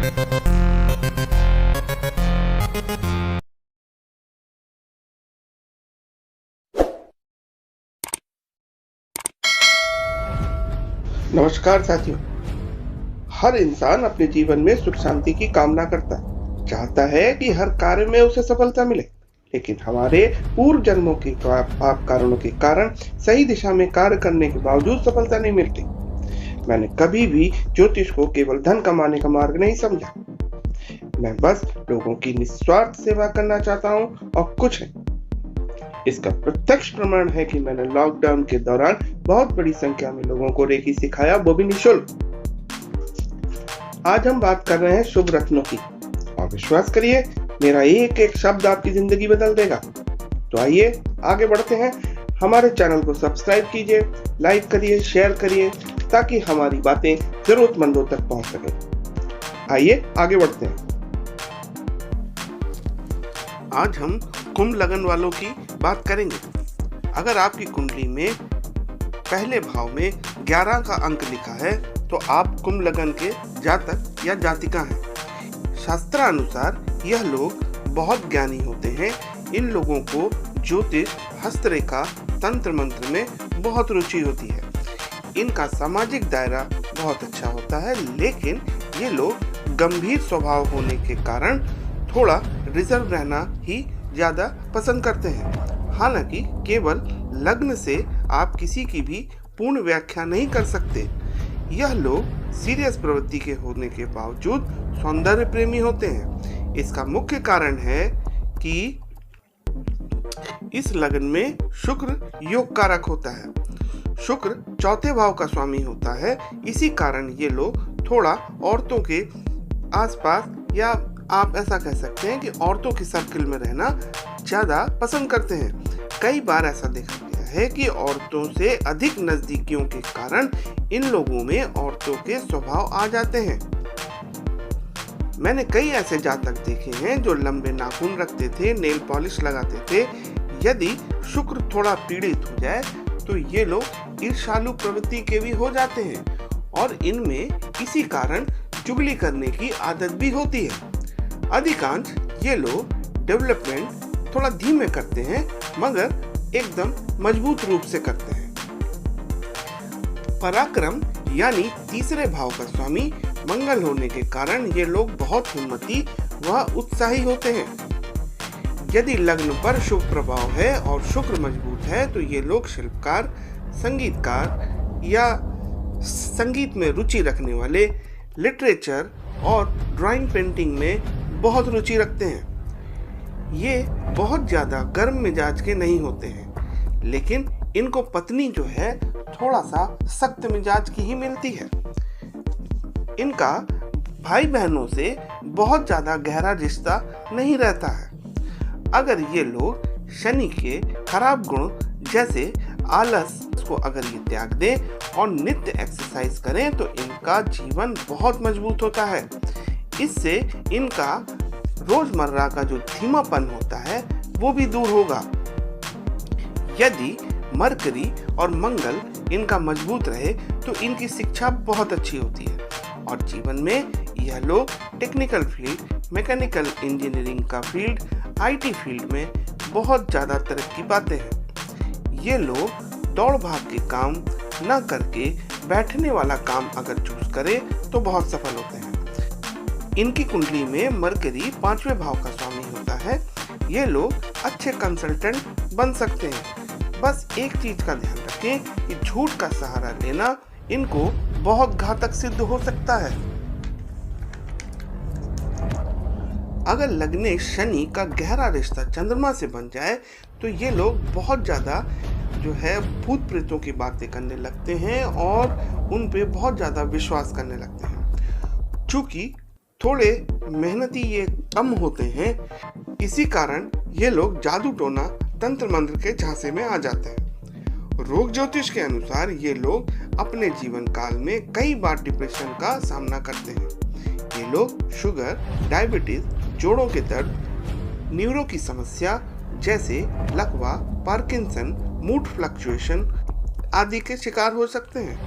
नमस्कार साथियों। हर इंसान अपने जीवन में सुख शांति की कामना करता है, चाहता है कि हर कार्य में उसे सफलता मिले। लेकिन हमारे पूर्व जन्मों के पाप कारणों के कारण सही दिशा में कार्य करने के बावजूद सफलता नहीं मिलती। मैंने कभी भी ज्योतिष को केवल धन कमाने का मार्ग नहीं समझा। मैं बस लोगों की निस्वार्थ सेवा करना चाहता हूँ और कुछ नहीं। इसका प्रत्यक्ष प्रमाण है कि मैंने लॉकडाउन के दौरान बहुत बड़ी संख्या में लोगों को रेकी सिखाया, वो भी निःशुल्क। आज हम बात कर रहे हैं शुभ रत्नों की, और विश्वास करिए मेरा एक एक शब्द आपकी जिंदगी बदल देगा। तो आइए आगे बढ़ते हैं। हमारे चैनल को सब्सक्राइब कीजिए, लाइक करिए, शेयर करिए, ताकि हमारी बातें जरूरतमंदों तक पहुंच सके। आइए आगे बढ़ते हैं। आज हम कुंभ लगन वालों की बात करेंगे। अगर आपकी कुंडली में पहले भाव में 11 का अंक लिखा है तो आप कुंभ लगन के जातक या जातिका हैं। शास्त्रानुसार यह लोग बहुत ज्ञानी होते हैं। इन लोगों को ज्योतिष, हस्तरेखा, तंत्र मंत्र में बहुत रुचि होती है। इनका सामाजिक दायरा बहुत अच्छा होता है, लेकिन ये लोग गंभीर स्वभाव होने के कारण थोड़ा रिजर्व रहना ही ज्यादा पसंद करते हैं। हालांकि केवल लग्न से आप किसी की भी पूर्ण व्याख्या नहीं कर सकते। यह लोग सीरियस प्रवृत्ति के होने के बावजूद सौंदर्य प्रेमी होते हैं। इसका मुख्य कारण है कि इस लग्न में शुक्र योग कारक होता है। शुक्र चौथे भाव का स्वामी होता है। इसी कारण ये लोग थोड़ा औरतों के आसपास, या आप ऐसा कह सकते हैं कि औरतों के सर्किल में रहना ज्यादा पसंद करते हैं। कई बार ऐसा देखा गया है कि औरतों से अधिक नजदीकियों के कारण इन लोगों में औरतों के स्वभाव आ जाते हैं। मैंने कई ऐसे जातक देखे हैं जो लंबे नाखून रखते थे, नेल पॉलिश लगाते थे। यदि शुक्र थोड़ा पीड़ित हो जाए तो ये लोग ईर्ष्यालु प्रवृत्ति के भी हो जाते हैं, और इनमें इसी कारण चुगली करने की आदत भी होती है। अधिकांश ये लोग डेवलपमेंट थोड़ा धीमे करते हैं, मगर एकदम मजबूत रूप से करते हैं। पराक्रम यानी तीसरे भाव का स्वामी मंगल होने के कारण ये लोग बहुत हिम्मती व उत्साही होते हैं। यदि लग्न पर शुभ प्रभाव है और शुक्र मजबूत है तो ये लोग शिल्पकार, संगीतकार या संगीत में रुचि रखने वाले, लिटरेचर और ड्राइंग पेंटिंग में बहुत रुचि रखते हैं। ये बहुत ज़्यादा गर्म मिजाज के नहीं होते हैं, लेकिन इनको पत्नी जो है थोड़ा सा सख्त मिजाज की ही मिलती है। इनका भाई बहनों से बहुत ज़्यादा गहरा रिश्ता नहीं रहता है। अगर ये लोग शनि के खराब गुण जैसे आलस को अगर ये त्याग दें और नित्य एक्सरसाइज करें तो इनका जीवन बहुत मजबूत होता है। इससे इनका रोजमर्रा का जो धीमापन होता है वो भी दूर होगा। यदि मरकरी और मंगल इनका मजबूत रहे तो इनकी शिक्षा बहुत अच्छी होती है, और जीवन में यह लोग टेक्निकल फील्ड, मैकेनिकल इंजीनियरिंग का फील्ड, आईटी फील्ड में बहुत ज़्यादा तरक्की पाते हैं। ये लोग दौड़ भाग के काम न करके बैठने वाला काम अगर चूज करे तो बहुत सफल होते हैं। इनकी कुंडली में मरकरी 5वें भाव का स्वामी होता है। ये लोग अच्छे कंसल्टेंट बन सकते हैं। बस एक चीज का ध्यान रखें कि झूठ का सहारा लेना इनको बहुत घातक सिद्ध हो सकता है। अगर लग्नेश शनि का गहरा रिश्ता चंद्रमा से बन जाए तो ये लोग बहुत ज्यादा जो है भूत प्रेतों की बातें करने लगते हैं और उन पे बहुत ज्यादा विश्वास करने लगते हैं। चूंकि थोड़े मेहनती ये कम होते हैं, इसी कारण ये लोग जादू टोना, तंत्र मंत्र के झांसे में आ जाते हैं। रोग ज्योतिष के अनुसार ये लोग अपने जीवन काल में कई बार डिप्रेशन का सामना करते हैं। ये लोग शुगर, डायबिटीज, जोड़ों के दर्द, न्यूरो की समस्या जैसे लकवा, पार्किंसन, मूड फ्लक्चुएशन आदि के शिकार हो सकते हैं।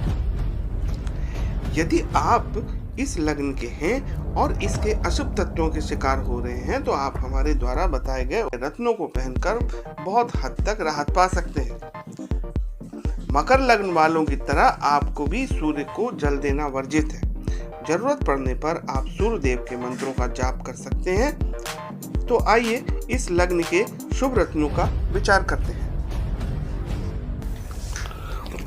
यदि आप इस लग्न के हैं और इसके अशुभ तत्वों के शिकार हो रहे हैं तो आप हमारे द्वारा बताए गए रत्नों को पहनकर बहुत हद तक राहत पा सकते हैं। मकर लग्न वालों की तरह आपको भी सूर्य को जल देना वर्जित है। जरूरत पड़ने पर आप सूर्य देव के मंत्रों का जाप कर सकते हैं। तो आइए इस लग्न के शुभ रत्नों का विचार करते हैं।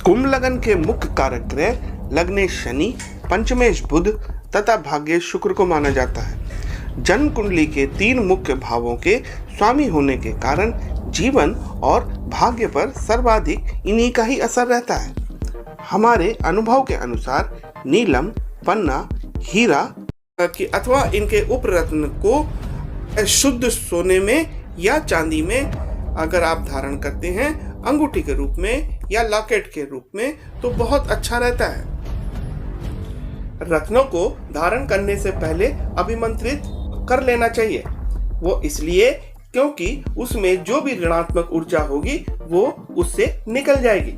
कुंभ लग्न के मुख्य कारक ग्रह लग्नेश शनि, पंचमेश बुध तथा भाग्येश शुक्र को माना जाता है। जन्म कुंडली के 3 मुख्य भावों के स्वामी होने के कारण जीवन और भाग्य पर सर्वाधिक इन्हीं का ही असर रहता है। हमारे अनुभव के अनुसार नीलम, पन्ना, हीरा अथवा इनके उपरत्न को शुद्ध सोने में या चांदी में अगर आप धारण करते हैं अंगूठी के रूप में या लॉकेट के रूप में तो बहुत अच्छा रहता है। रत्नों को धारण करने से पहले अभिमंत्रित कर लेना चाहिए। वो इसलिए क्योंकि उसमें जो भी ऋणात्मक ऊर्जा होगी वो उससे निकल जाएगी।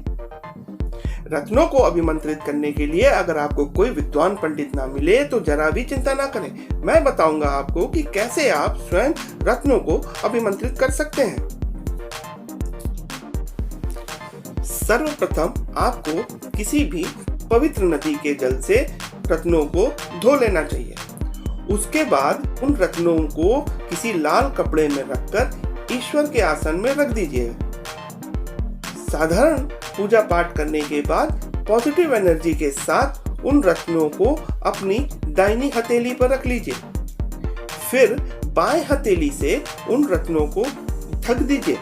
रत्नों को अभिमंत्रित करने के लिए अगर आपको कोई विद्वान पंडित ना मिले तो जरा भी चिंता ना करें। मैं बताऊंगा आपको कि कैसे आप स्वयं रत्नों को अभिमंत्रित कर सकते हैं। सर्वप्रथम आपको किसी भी पवित्र नदी के जल से रत्नों को धो लेना चाहिए। उसके बाद उन रत्नों को किसी लाल कपड़े में रखकर ईश्वर के आसन में रख दीजिए। साधारण पूजा पाठ करने के बाद पॉजिटिव एनर्जी के साथ उन रत्नों को अपनी दाहिनी हथेली पर रख लीजिए। फिर बाएं हथेली से उन रत्नों को ढक दीजिए।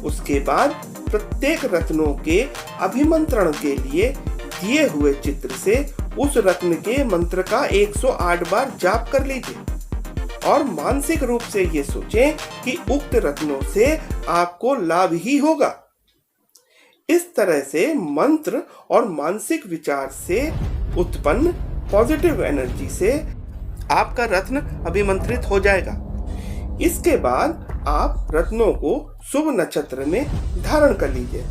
उसके बाद प्रत्येक रत्नों के अभिमंत्रण के लिए दिए हुए चित्र से उस रत्न के मंत्र का 108 बार जाप कर लीजिए और मानसिक रूप से ये सोचें कि उक्त रत्नों से आपको लाभ ही होगा। इस तरह से मंत्र और मानसिक विचार से उत्पन्न पॉजिटिव एनर्जी से आपका रत्न अभिमंत्रित हो जाएगा। इसके बाद आप रत्नों को शुभ नक्षत्र में धारण कर लीजिए।